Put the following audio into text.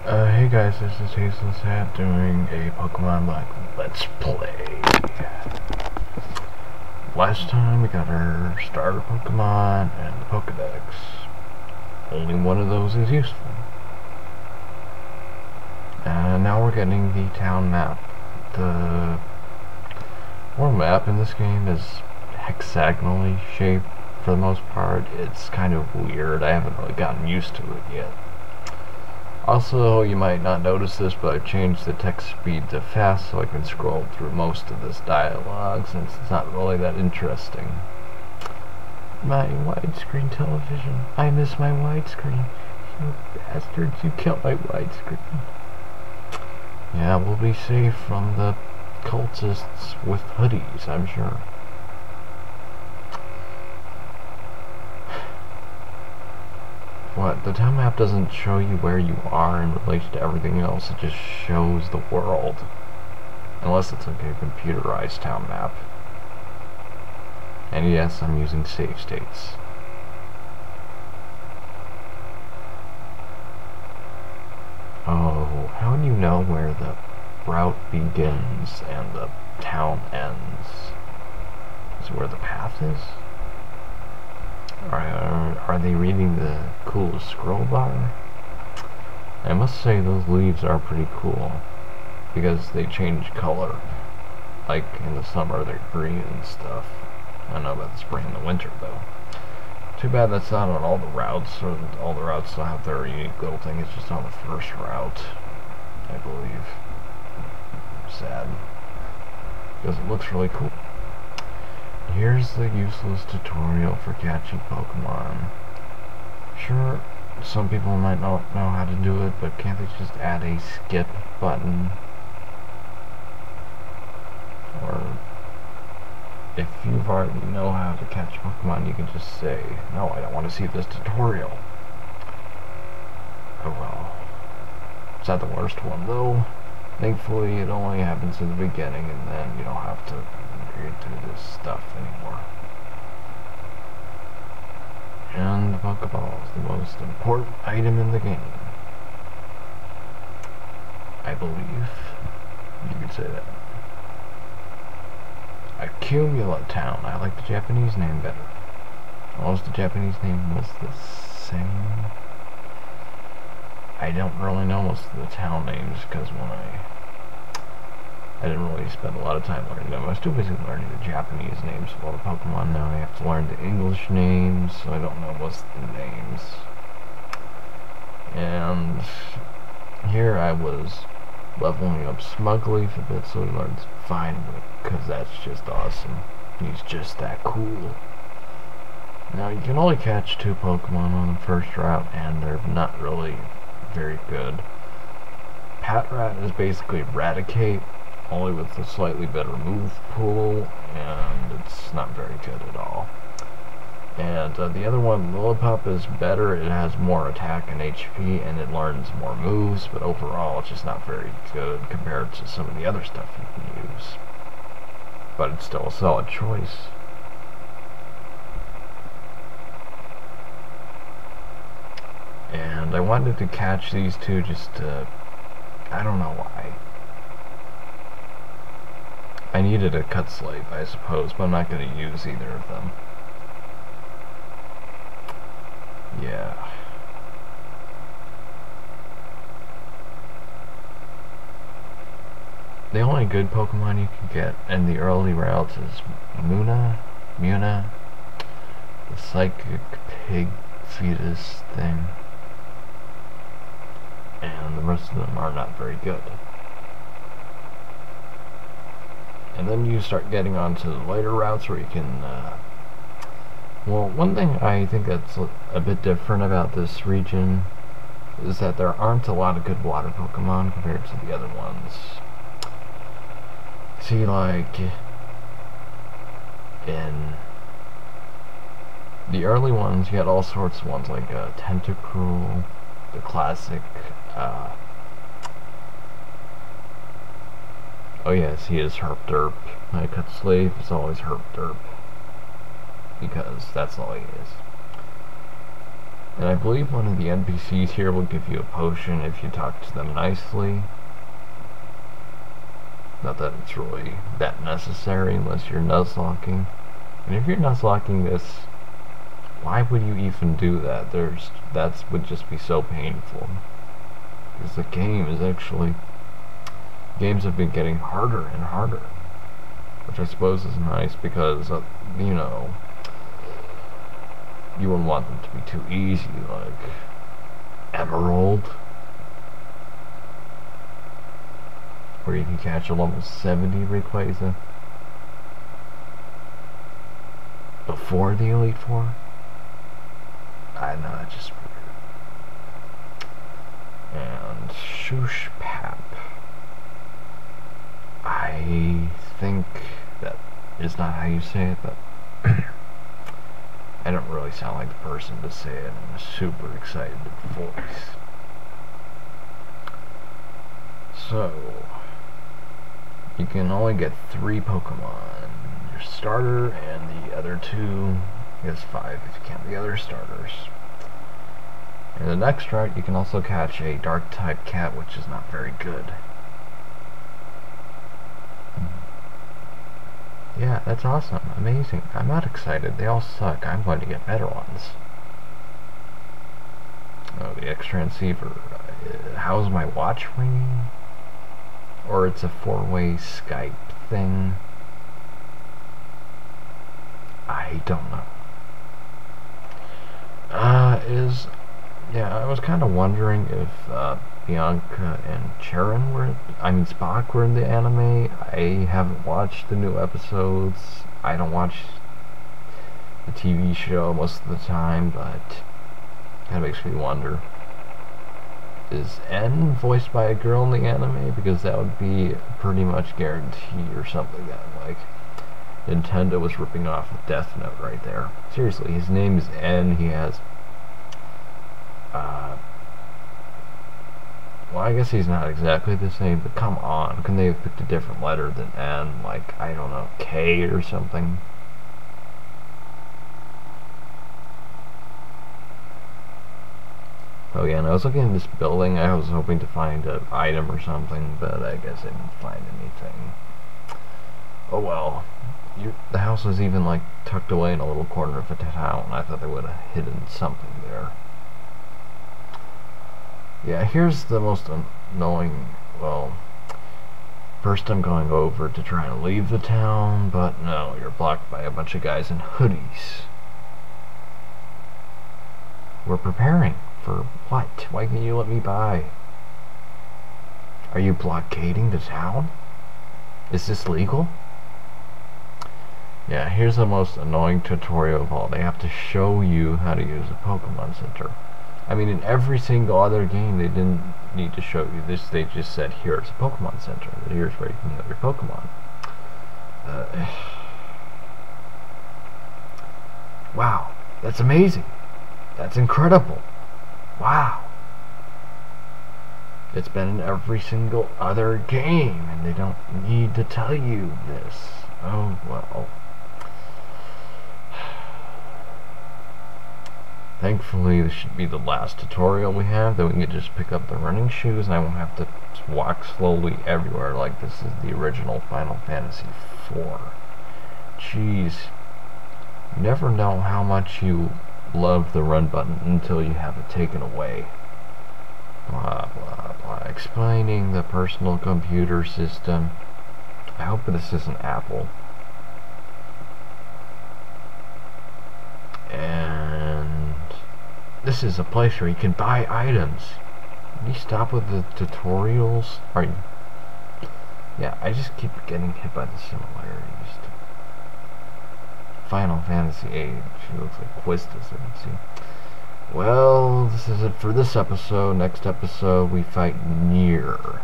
Hey guys, this is Tasteless Hat doing a Pokemon Black Let's Play. Last time we got our starter Pokemon and the Pokedex. Only one of those is useful. And now we're getting the town map. The world map in this game is hexagonally shaped for the most part. It's kind of weird. I haven't really gotten used to it yet. Also, you might not notice this, but I've changed the text speed to fast so I can scroll through most of this dialogue since it's not really that interesting. My widescreen television. I miss my widescreen. You bastards, you killed my widescreen. Yeah, we'll be safe from the cultists with hoodies, I'm sure. What? The town map doesn't show you where you are in relation to everything else, it just shows the world. Unless it's like a computerized town map. And yes, I'm using save states. Oh, how do you know where the route begins and the town ends? Is it where the path is? Are they reading the cool scroll bar? I must say those leaves are pretty cool because they change color. Like in the summer they're green and stuff. I don't know about the spring and the winter though. Too bad that's not on all the routes, or all the routes still have their unique little thing. It's just on the first route, I believe. Sad. Because it looks really cool. Here's the useless tutorial for catching Pokemon. Sure, some people might not know how to do it, but can't they just add a skip button? Or if you already know how to catch Pokemon, you can just say, no, I don't want to see this tutorial. Oh well. It's not the worst one though. Thankfully, it only happens in the beginning, and then you don't have to read through this stuff anymore. And the Pokeball is the most important item in the game. I believe you could say that. Accumula Town. I like the Japanese name better. Almost the Japanese name was the same. I don't really know most of the town names because when I didn't really spend a lot of time learning them. I was too busy learning the Japanese names of all the Pokemon. Now I have to learn the English names, so I don't know most of the names. And here I was leveling up Smugleaf a bit, so he learns Vinewood, because that's just awesome. He's just that cool. Now you can only catch 2 Pokemon on the first route, and they're not really very good. Patrat is basically Eradicate, only with a slightly better move pool, and it's not very good at all. And the other one, Lillipup, is better. It has more attack and HP, and it learns more moves, but overall it's just not very good compared to some of the other stuff you can use. But it's still a solid choice. And I wanted to catch these 2 just to... I don't know why. I needed a cut slave, I suppose, but I'm not going to use either of them. Yeah. The only good Pokemon you can get in the early routes is Muna, the psychic pig fetus thing. And the rest of them are not very good. And then you start getting onto the later routes where you can, well, one thing I think that's a bit different about this region is that there aren't a lot of good water Pokemon compared to the other ones. See, like, in the early ones, you had all sorts of ones, like Tentacruel, the classic, oh yes, he is Herpderp. My cut slave is always Herpderp, because that's all he is. And I believe one of the NPCs here will give you a potion if you talk to them nicely. Not that it's really that necessary unless you're nuzlocking. And if you're nuzlocking this, why would you even do that? That would just be so painful. Because the game is actually... Games have been getting harder and harder. Which I suppose is nice because, you know... You wouldn't want them to be too easy, like... Emerald. Where you can catch a level 70 Rayquaza. Before the Elite Four? I know, it's just weird. And Shoosh Pap. I think that is not how you say it, but I don't really sound like the person to say it in a super excited voice. So, you can only get 3 Pokemon. Your starter and the other 2, I guess 5 if you count the other starters. In the next route, you can also catch a Dark-type cat, which is not very good. Yeah, that's awesome. Amazing. I'm not excited. They all suck. I'm going to get better ones. Oh, the X-Transceiver. How's my watch ringing? Or it's a 4-way Skype thing. I don't know. Yeah, I was kind of wondering if Bianca and Charon Spock were in the anime. I haven't watched the new episodes. I don't watch the TV show most of the time, but that makes me wonder. Is N voiced by a girl in the anime? Because that would be pretty much guarantee or something that, like, Nintendo was ripping off of Death Note right there. Seriously, his name is N. He has well, I guess he's not exactly the same, but come on. Couldn't they have picked a different letter than N? Like, I don't know, K or something? Oh yeah, and I was looking at this building. I was hoping to find an item or something, but I guess I didn't find anything. Oh well. The house was even, like, tucked away in a little corner of a town. I thought they would have hidden something there. Yeah, here's the most annoying, well, first I'm going over to try and leave the town, but no, you're blocked by a bunch of guys in hoodies. We're preparing for what? Why can't you let me by? Are you blockading the town? Is this legal? Yeah, here's the most annoying tutorial of all. They have to show you how to use a Pokemon Center. I mean, in every single other game, they didn't need to show you this. They just said, here's a Pokemon Center. Here's where you can heal your Pokemon. Wow, that's amazing. That's incredible. Wow. It's been in every single other game, and they don't need to tell you this. Oh, well. Thankfully, this should be the last tutorial we have, then we can just pick up the running shoes, and I won't have to walk slowly everywhere like this is the original Final Fantasy IV. Jeez. You never know how much you love the run button until you have it taken away. Blah, blah, blah. Explaining the personal computer system. I hope this isn't Apple. And this is a place where you can buy items. Can you stop with the tutorials? Are you? Yeah, I just keep getting hit by the similarities to Final Fantasy VIII. She looks like Quistis, I can see. Well, this is it for this episode. Next episode, we fight Nier.